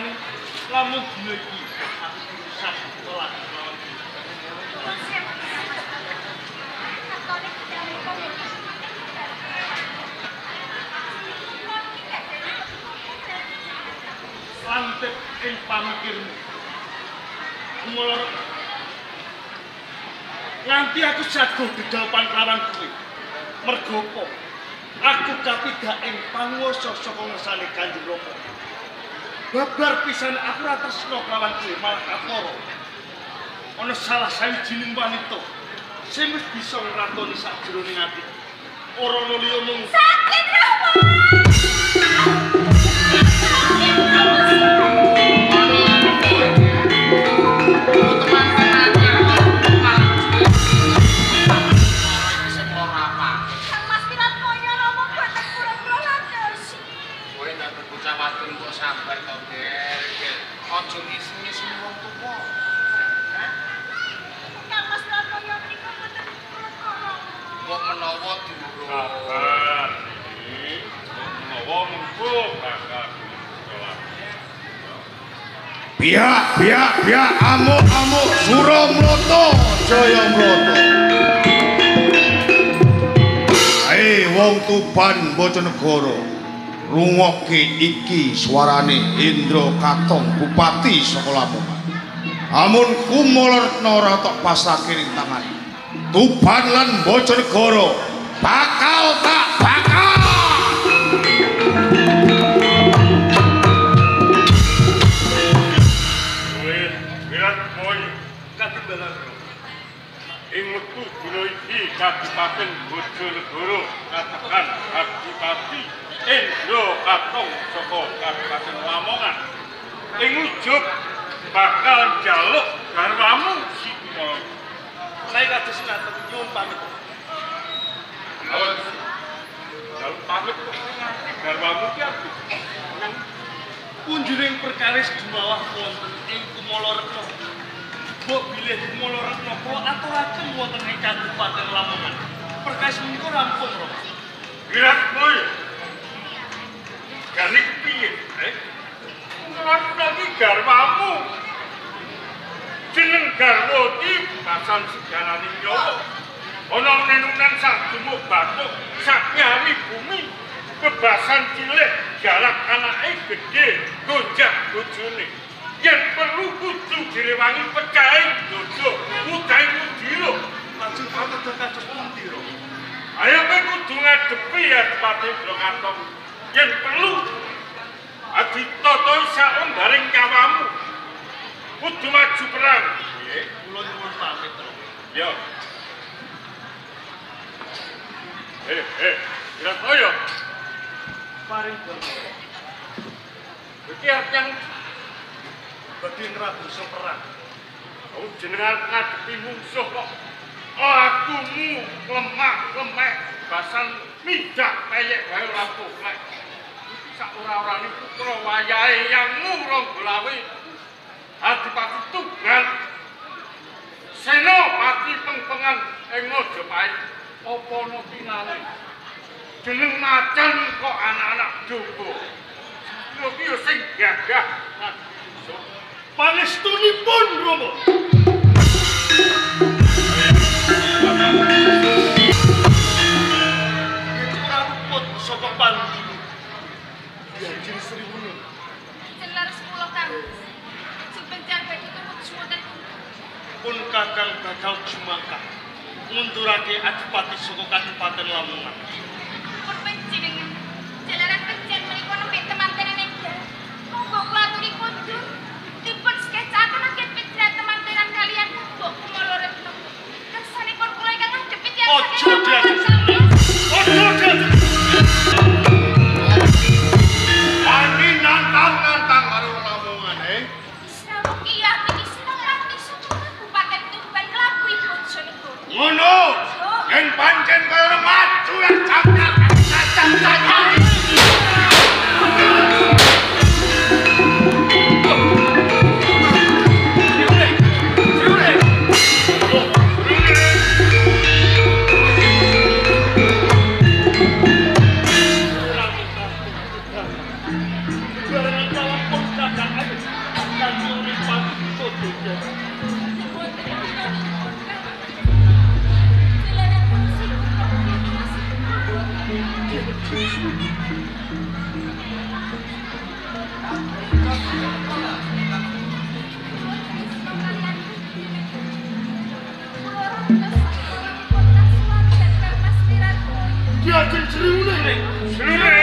Mangkane lamun dina iki aku bisa tolak lawan. Lantip ing pamikirmu. Mulur nganti aku jago dedapan lawan kowe. Mergo apa? Aku kapidak ing panguwasa saka ngersane Kanjeng Rama. Babar pisan aku ora tresna lawan kowe malah kaporo. Ana salah sawijining wanita sing wis bisa ngratoni sakjroning ati. Ora ana liya mung sakit Rama. Ojo ngisi-ngisi wong tuwa. Kang Mas Pranoyo niku mboten kula. Kok menawa durung. Sabar. Menawa mengko bakal Biak, amuk, Suramrata, Jayamrata. Ae wong Tuban Bojonegoro, rungokke iki suarane Indra Katong Bupati saka Lamongan. Amun Kumalaretna ora tok pasrahke ning tangan Tuban lan Bojonegoro bakal tak bakal. ing wektu dina iki Kabupaten Bojonegoro katakan Adipati Indra Katong saka Kabupaten Lamongan ing ujug bakal njaluk garwamu Sikimolo. Nek kados ngaten nyuwun pamit. Awas. Jaluk pamit nganti garwamu ki aku. Kunjuring perkawis dumawah wonten ing Kumalaretna. Mbok bilih Kumalaretna kula aturaken wonten ing Kabupaten Lamongan. Perkawis menika rampung, Ro. Gerak kowe. Gane kepiye? Kumalaretna ki garwamu. Jeneng garwa iki basan segalaning nyawa. Ana nenunan sadumuk bathuk sakyawi bumi. Kebasan cilik galak anake gedhe gonjak bojone. Yen perlu kudu direwangi pecahe dodo udahe mudira. Lajeng kados kados pundi, Ro? Ayo kowe kudu ngadepi Adipati Indra Katong. Yen perlu aditata saon bareng kawamu. Kudu maju perang. Nggih, kula nyuwun pamit, Ro. Yo. Wiratoyo. Paring Bapak. Iki yang badhe ngrabusa perang. Oh jenengan ngadepi mungsuh kok. Akumu lemah lemek basan midak peyek wae ora poklek. Iki sak ora-orane putra wayahe yang murung golawe. Adipati Tunggal. Senopati pengpengan ing Majapahit. Apa ana pinane? Jeneng macan kok anak-anak jowo. Lho ki yo sing gagah. Pangestunipun Rama. Kaput saka pandu. Janji Sri Wunung. Jelar 10 Kang. Sebentar badhe tumut suweten. Pun Kakang bakal jumangkah ngundurake Adipati saka Kabupaten Lamongan. Pun panjenengan jalaran penjen menika nembe temantenan enggal. Monggo kula aturi kundur. Dipun skecaken anggen pitra temantenan kalian Mbok Kumalaretna. Kersanipun kula ingkang ngadepi tiyang Ojo Ani nantang karo Lamongan, Sawung iya iki seneng rati saka Kabupaten Tuban nglabuhi Bojonegoro. Ngono. Yen pancen kaya maju lan ajeng serune. Serune.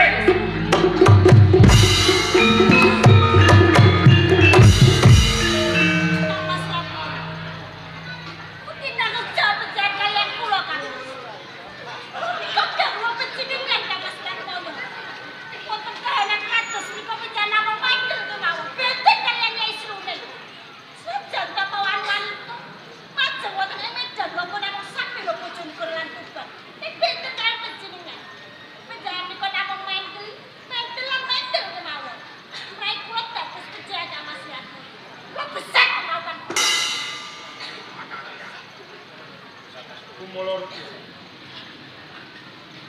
Kumolor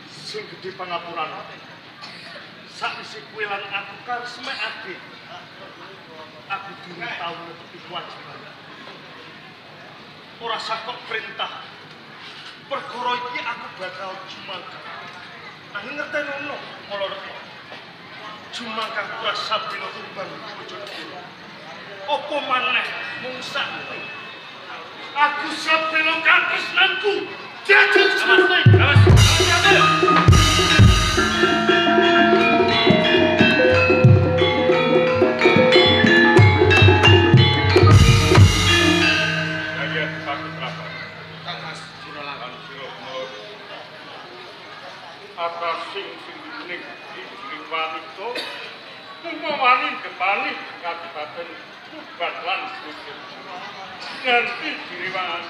sing gedhe pangapuran sakwise kuwi lan aku karesmekake aku durung tau netepi kewajiban ora sah kok perintah perkara iki aku bakal jumangkah nanging ngerteni ono molor jumangkah ora sabina tumbang bojoku apa maneh mung sakti aku sabelo katresnanku jatuh selesai atas sing ning ing wanita umpamane kepani kadipaten kubat lan bojo nganti diriwangan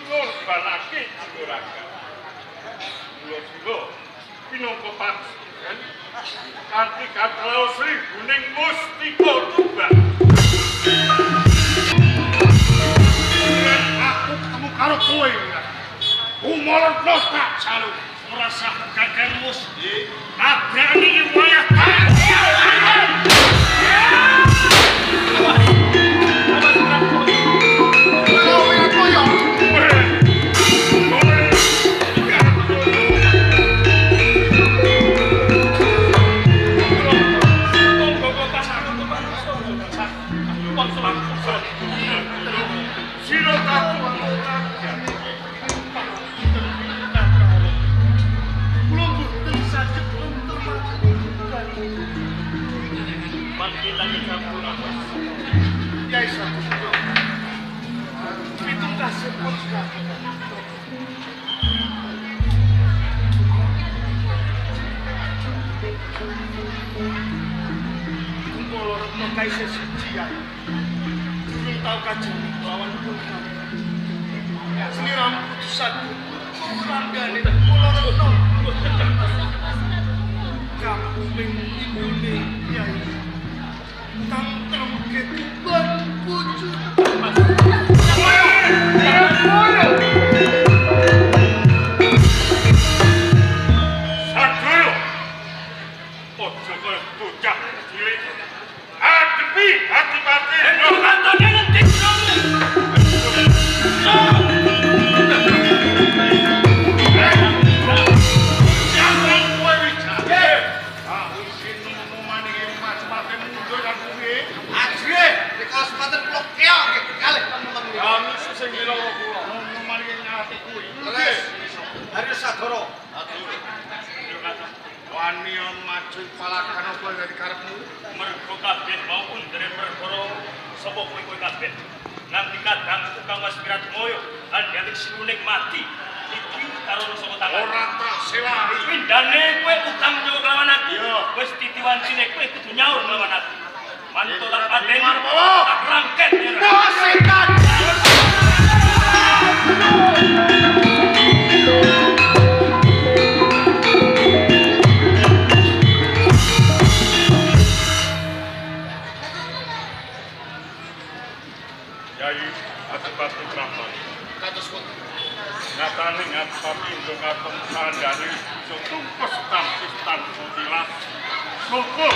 ngorbanake juraga mula-mula pinangka paksikan kanthi katlaus ribuning mustika tumbang aku ketemu karo kowe umolor tak jaluk merasa gagal mus abrani wayah kaisa suci ya. Belum tahu kajeng lawan Tuhan. Seniram putusan Ranggane Kolorono. Kamu mengindune Kyai. Tangkem ketuban pucuk. Sadaya. Ojo kaya bocah cilik. Adepi hati-hati. Kantone ngentik kamu. Wani maju palakan apa dari karepmu? Mergo kabeh mau ndere perkara sapa kowe kabeh. Nanti kadang tukang Mas Wiratmoyo andhane sinuning mati. Iki karo saka tangan. Ora tak sewahi. Pindane kowe utang nyawa kelawan aku. Wis titiwancine kowe kudu nyaur kelawan aku. Mantuk tak paten. Tak rangket. Setan. Batu Kraton. Kados kok. Nyatane ngapapi ndok katon sandane tumpes tampistan mutilas. Syukur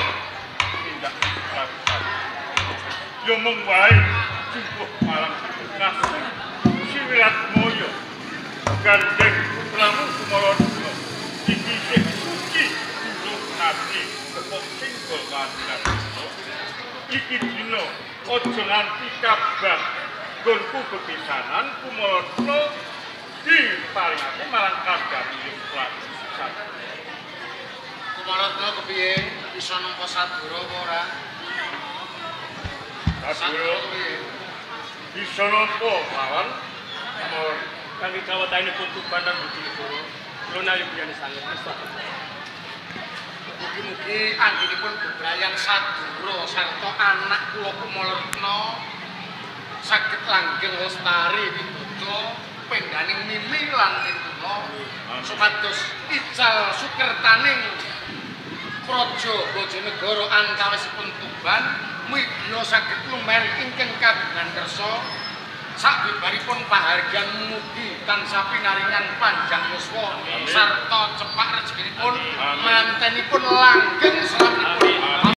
tindak lakukan. Yo mung wae jumbuh marang kasih Si Wiratmoyo gandeng putramu Kumaladewa iki sing suci durung ati kepok singgol kandidat. Iki dina aja nganti kabar gonku kepisanan Kumaladewa diparingake marang Kandhani Prabu Sisana. Kumaratna kepiye? Bisa nampa Sadura apa ora? Sadura bisa nampa kawan. Amor kang dikawatainipun Tuban lan Bojonegoro. Kula nayogiyane sanget Gusti. Mugi-mugi anggenipun bebrayan Sadura sarta anak kula Kumaratna saged langgeng lestari widodo pendhaning Mimi lan Ninduna supados ical sukertaning Praja Bojonegoro antawisipun Tuban migya saged lumer ingkang kagungan kersa sabibaripun pahargyan mugi tansah pinaringan panjang yuswa sarta cepak rezekinipun mantenipun langgeng salamipun